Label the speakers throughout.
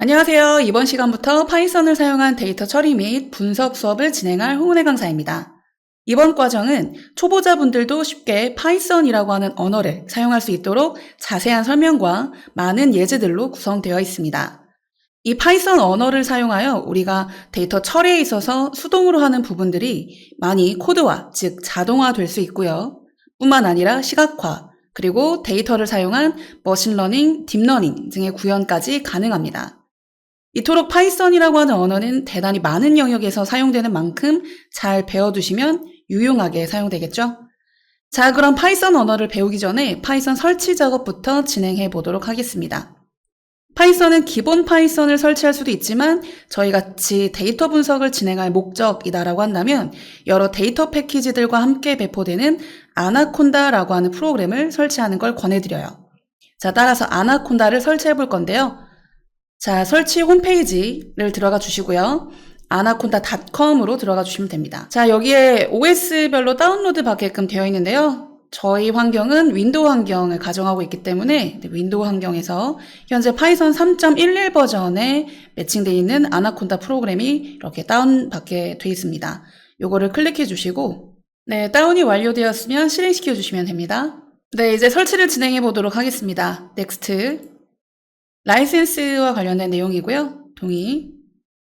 Speaker 1: 안녕하세요. 이번 시간부터 파이썬을 사용한 데이터 처리 및 분석 수업을 진행할 홍은혜 강사입니다. 이번 과정은 초보자분들도 쉽게 파이썬이라고 하는 언어를 사용할 수 있도록 자세한 설명과 많은 예제들로 구성되어 있습니다. 이 파이썬 언어를 사용하여 우리가 데이터 처리에 있어서 수동으로 하는 부분들이 많이 코드화, 즉 자동화될 수 있고요. 뿐만 아니라 시각화, 그리고 데이터를 사용한 머신러닝, 딥러닝 등의 구현까지 가능합니다. 이토록 파이썬이라고 하는 언어는 대단히 많은 영역에서 사용되는 만큼 잘 배워두시면 유용하게 사용되겠죠? 자, 그럼 파이썬 언어를 배우기 전에 파이썬 설치 작업부터 진행해 보도록 하겠습니다. 파이썬은 기본 파이썬을 설치할 수도 있지만 저희 같이 데이터 분석을 진행할 목적이다라고 한다면 여러 데이터 패키지들과 함께 배포되는 아나콘다라고 하는 프로그램을 설치하는 걸 권해드려요. 자, 따라서 아나콘다를 설치해 볼 건데요. 자, 설치 홈페이지를 들어가 주시고요. anaconda.com으로 들어가 주시면 됩니다. 자, 여기에 OS별로 다운로드 받게끔 되어 있는데요. 저희 환경은 윈도우 환경을 가정하고 있기 때문에 윈도우 환경에서 현재 파이썬 3.11 버전에 매칭되어 있는 아나콘다 프로그램이 이렇게 다운받게 되어 있습니다. 요거를 클릭해 주시고 네, 다운이 완료되었으면 실행시켜 주시면 됩니다. 네, 이제 설치를 진행해 보도록 하겠습니다. 넥스트. 라이센스와 관련된 내용이고요. 동의.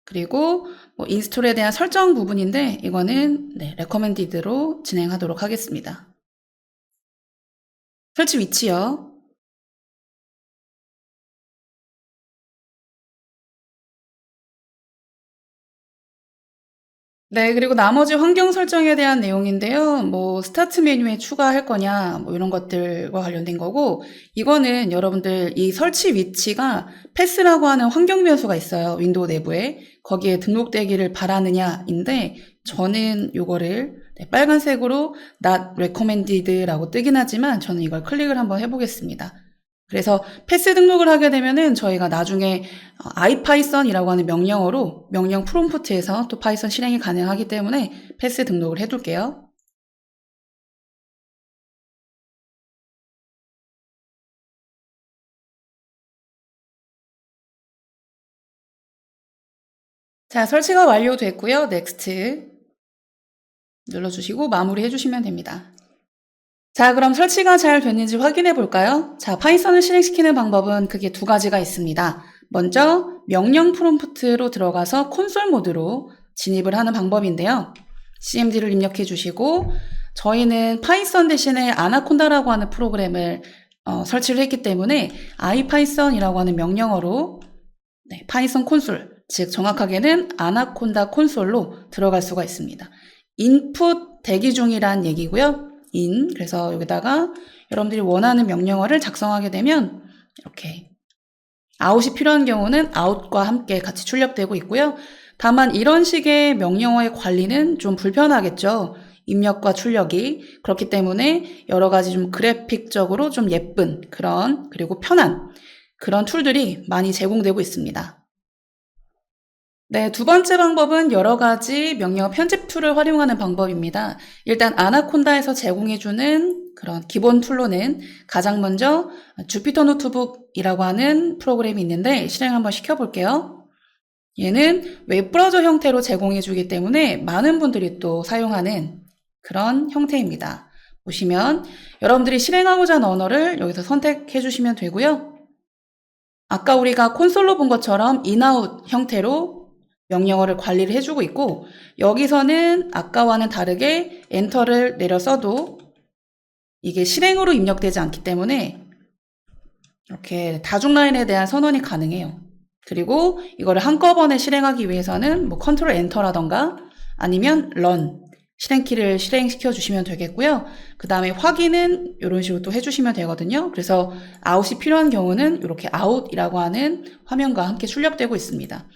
Speaker 1: 그리고 인스톨에 대한 설정 부분인데 이거는 레커멘디드로 진행하도록 하겠습니다. 설치 위치요. 네, 그리고 나머지 환경 설정에 대한 내용인데요. 스타트 메뉴에 추가할 거냐, 이런 것들과 관련된 거고, 이거는 여러분들 이 설치 위치가 패스라고 하는 환경 변수가 있어요. 윈도우 내부에. 거기에 등록되기를 바라느냐인데, 저는 요거를 빨간색으로 not recommended라고 뜨긴 하지만, 저는 이걸 클릭을 한번 해보겠습니다. 그래서 패스 등록을 하게 되면은 저희가 나중에 ipython이라고 하는 명령어로 명령 프롬프트에서 또 파이썬 실행이 가능하기 때문에 패스 등록을 해둘게요. 자, 설치가 완료됐고요. 넥스트 눌러주시고 마무리 해주시면 됩니다. 자, 그럼 설치가 잘 됐는지 확인해 볼까요? 자, 파이썬을 실행시키는 방법은 크게 두 가지가 있습니다. 먼저 명령 프롬프트로 들어가서 콘솔 모드로 진입을 하는 방법인데요. cmd를 입력해 주시고 저희는 파이썬 대신에 아나콘다라고 하는 프로그램을 설치를 했기 때문에 ipython이라고 하는 명령어로 파이썬 콘솔, 즉 정확하게는 아나콘다 콘솔로 들어갈 수가 있습니다. 인풋 대기 중이란 얘기고요. 그래서 여기다가 여러분들이 원하는 명령어를 작성하게 되면 이렇게 아웃이 필요한 경우는 아웃과 함께 같이 출력되고 있고요. 다만 이런 식의 명령어의 관리는 좀 불편하겠죠. 입력과 출력이. 그렇기 때문에 여러 가지 좀 그래픽적으로 좀 예쁜 그리고 편한 그런 툴들이 많이 제공되고 있습니다. 네, 두 번째 방법은 여러 가지 명령어 편집 툴을 활용하는 방법입니다. 일단 아나콘다에서 제공해주는 그런 기본 툴로는 가장 먼저 주피터 노트북이라고 하는 프로그램이 있는데 실행 한번 시켜볼게요. 얘는 웹브라우저 형태로 제공해주기 때문에 많은 분들이 또 사용하는 그런 형태입니다. 보시면 여러분들이 실행하고자 하는 언어를 여기서 선택해 주시면 되고요. 아까 우리가 콘솔로 본 것처럼 인아웃 형태로 명령어를 관리를 해주고 있고 여기서는 아까와는 다르게 엔터를 내려 써도 이게 실행으로 입력되지 않기 때문에 이렇게 다중 라인에 대한 선언이 가능해요. 그리고 이거를 한꺼번에 실행하기 위해서는 컨트롤 엔터라던가 아니면 런 실행키를 실행시켜 주시면 되겠고요. 그 다음에 확인은 이런 식으로 또 해주시면 되거든요. 그래서 아웃이 필요한 경우는 이렇게 아웃이라고 하는 화면과 함께 출력되고 있습니다.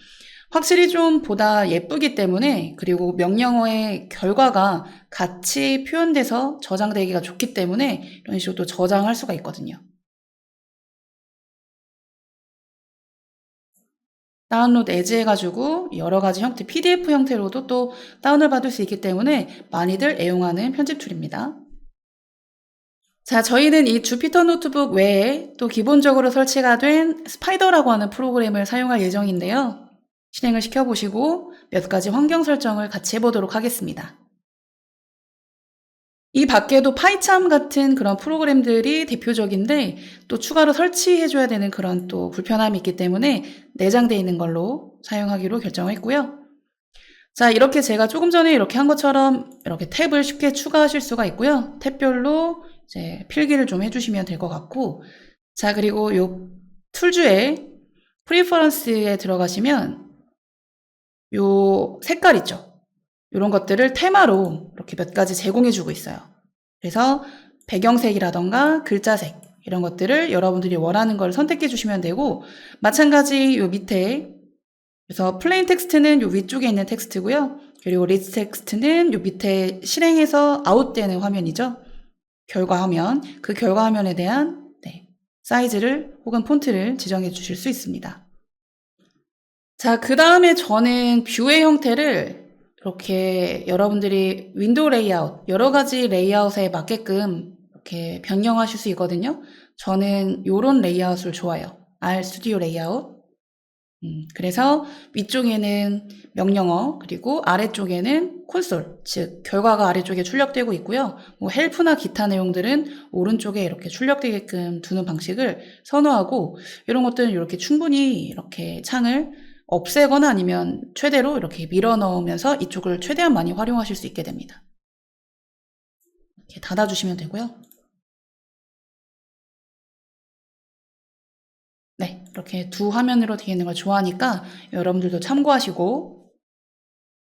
Speaker 1: 확실히 좀 보다 예쁘기 때문에 그리고 명령어의 결과가 같이 표현돼서 저장되기가 좋기 때문에 이런 식으로 또 저장할 수가 있거든요. 다운로드 에즈 해가지고 여러 가지 형태, PDF 형태로도 또 다운을 받을 수 있기 때문에 많이들 애용하는 편집 툴입니다. 자, 저희는 이 주피터 노트북 외에 또 기본적으로 설치가 된 스파이더라고 하는 프로그램을 사용할 예정인데요. 실행을 시켜보시고 몇 가지 환경 설정을 같이 해보도록 하겠습니다. 이 밖에도 파이참 같은 그런 프로그램들이 대표적인데 또 추가로 설치해줘야 되는 그런 또 불편함이 있기 때문에 내장되어 있는 걸로 사용하기로 결정했고요. 자, 이렇게 제가 조금 전에 이렇게 한 것처럼 이렇게 탭을 쉽게 추가하실 수가 있고요. 탭별로 이제 필기를 좀 해주시면 될 것 같고, 자, 그리고 요 툴주에 프리퍼런스에 들어가시면 요 색깔 있죠? 이런 것들을 테마로 이렇게 몇 가지 제공해주고 있어요. 그래서 배경색이라던가 글자색 이런 것들을 여러분들이 원하는 걸 선택해 주시면 되고, 마찬가지 요 밑에 그래서 플레인 텍스트는 요 위쪽에 있는 텍스트고요. 그리고 리스트 텍스트는 요 밑에 실행해서 아웃되는 화면이죠. 결과 화면, 그 결과 화면에 대한 사이즈를 혹은 폰트를 지정해 주실 수 있습니다. 자, 그 다음에 저는 뷰의 형태를 이렇게 여러분들이 윈도우 레이아웃, 여러 가지 레이아웃에 맞게끔 이렇게 변경하실 수 있거든요. 저는 요런 레이아웃을 좋아해요. R 스튜디오 레이아웃. 그래서 위쪽에는 명령어, 그리고 아래쪽에는 콘솔, 즉 결과가 아래쪽에 출력되고 있고요. 뭐 헬프나 기타 내용들은 오른쪽에 이렇게 출력되게끔 두는 방식을 선호하고, 이런 것들은 이렇게 충분히 이렇게 창을 없애거나 아니면 최대로 이렇게 밀어 넣으면서 이쪽을 최대한 많이 활용하실 수 있게 됩니다. 이렇게 닫아주시면 되고요. 네, 이렇게 두 화면으로 되어 있는 걸 좋아하니까 여러분들도 참고하시고,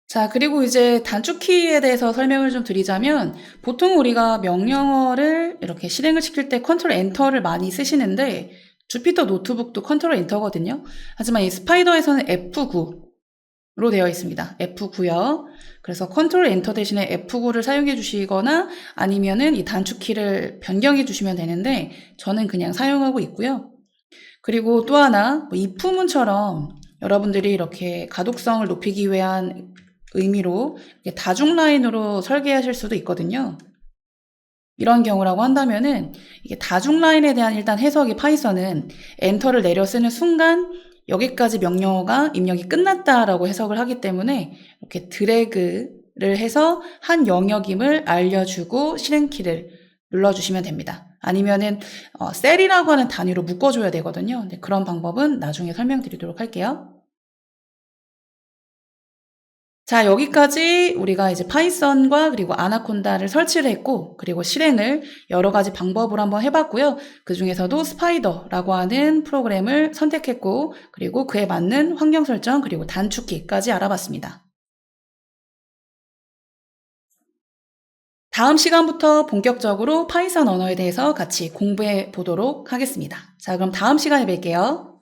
Speaker 1: 자, 그리고 이제 단축키에 대해서 설명을 좀 드리자면, 보통 우리가 명령어를 이렇게 실행을 시킬 때 컨트롤 엔터를 많이 쓰시는데, 주피터 노트북도 컨트롤 엔터거든요. 하지만 이 스파이더에서는 F9로 되어 있습니다. F9요. 그래서 컨트롤 엔터 대신에 F9를 사용해 주시거나 아니면은 이 단축키를 변경해 주시면 되는데, 저는 그냥 사용하고 있고요. 그리고 또 하나, 뭐 if문처럼 여러분들이 이렇게 가독성을 높이기 위한 의미로 다중 라인으로 설계하실 수도 있거든요. 이런 경우라고 한다면은 이게 다중 라인에 대한 일단 해석이 파이썬은 엔터를 내려 쓰는 순간 여기까지 명령어가 입력이 끝났다라고 해석을 하기 때문에 이렇게 드래그를 해서 한 영역임을 알려주고 실행키를 눌러주시면 됩니다. 아니면은 셀이라고 하는 단위로 묶어줘야 되거든요. 근데 그런 방법은 나중에 설명드리도록 할게요. 자, 여기까지 우리가 이제 파이썬과 그리고 아나콘다를 설치를 했고, 그리고 실행을 여러 가지 방법으로 한번 해봤고요. 그 중에서도 스파이더라고 하는 프로그램을 선택했고, 그리고 그에 맞는 환경 설정, 그리고 단축키까지 알아봤습니다. 다음 시간부터 본격적으로 파이썬 언어에 대해서 같이 공부해 보도록 하겠습니다. 자, 그럼 다음 시간에 뵐게요.